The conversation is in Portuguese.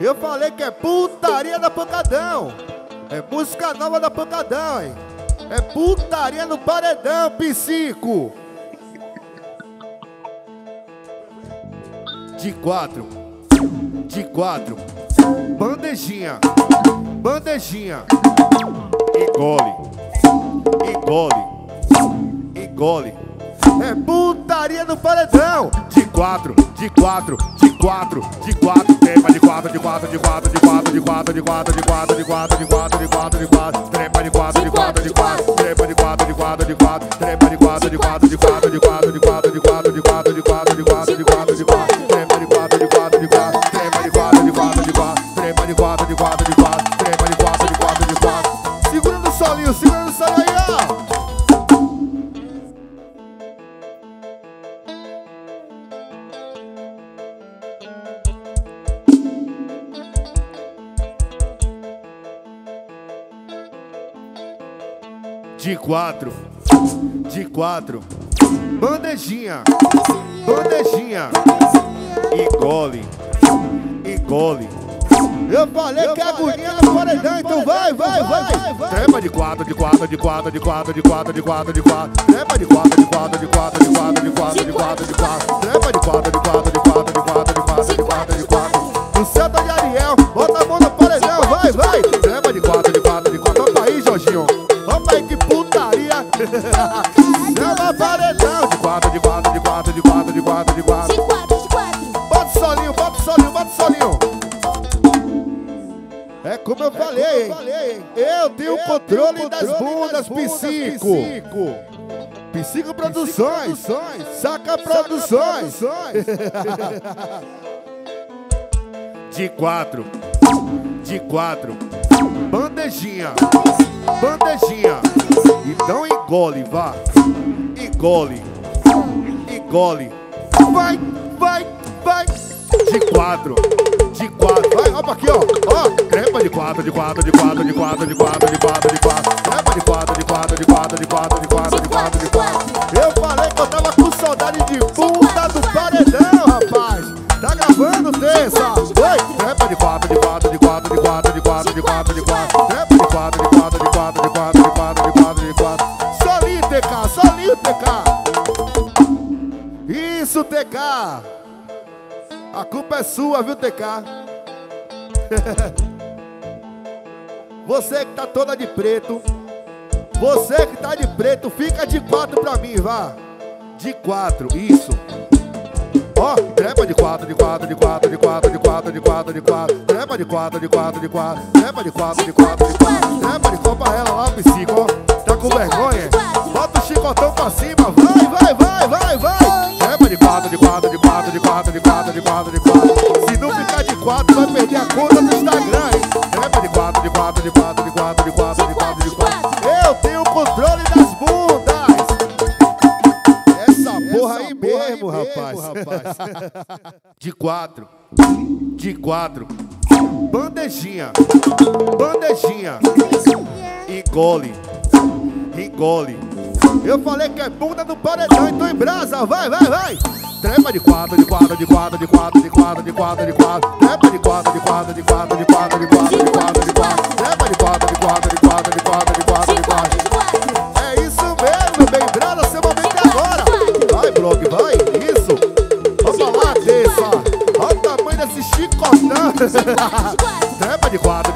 Eu falei que é putaria da Pancadão. É música nova da Pancadão, hein? É putaria no paredão, psico. De quatro. Bandejinha. Engole. É putaria no paredão. De quatro. Trepa de quatro. Trepa de quatro. Trepa de quatro. Segurando o solinho aí, ó. De quatro. Bandejinha. Engole. Eu falei que é agonia no paredão, então vai. Trepa de quatro. Trepa de quatro. Trepa de quatro. No centro de Ariel, bota a mão no paredão, vai. Trepa de quatro. Opa aí, Jorginho. Opa aí, que putaria. Chama paredão. De quatro. Bota o solinho. É como eu falei, hein? Eu tenho o controle das bundas, psico. Psico Produções. Saca Produções. De quatro. Bandejinha. Então engole, vá. Engole. Vai. De quatro. Vai, opa aqui, ó. Trepa de quatro. Trepa de quatro. Eu falei que eu tava com saudade de bunda do paredão, rapaz. Tá gravando, terça. Oi, trepa de quatro. Trepa de quatro. Solinho, TK. Isso, TK. A culpa é sua, viu, TK? Você que tá toda de preto. Fica de quatro pra mim, vá. De quatro, isso. Ó, trepa de quatro. Trepa de quatro. Trepa de quatro. Pra ela lá, psico, ó. Tá com vergonha? Bota o chicotão pra cima, vai. Trepa de quatro. Se não ficar de quatro, vai perder a conta do Instagram, hein? Trepa de quatro. Eu tenho o controle das bundas. Essa porra aí mesmo, rapaz. De quatro. Bandejinha. Engole. Eu falei que é bunda do paredão, então em brasa, vai. Trepa de quatro. Trepa de quatro. É isso mesmo, bem brasa, seu momento é agora. Vai, blog, vai, isso. Vamos lá, terça. Olha o tamanho desse chicotão. Trepa de quatro.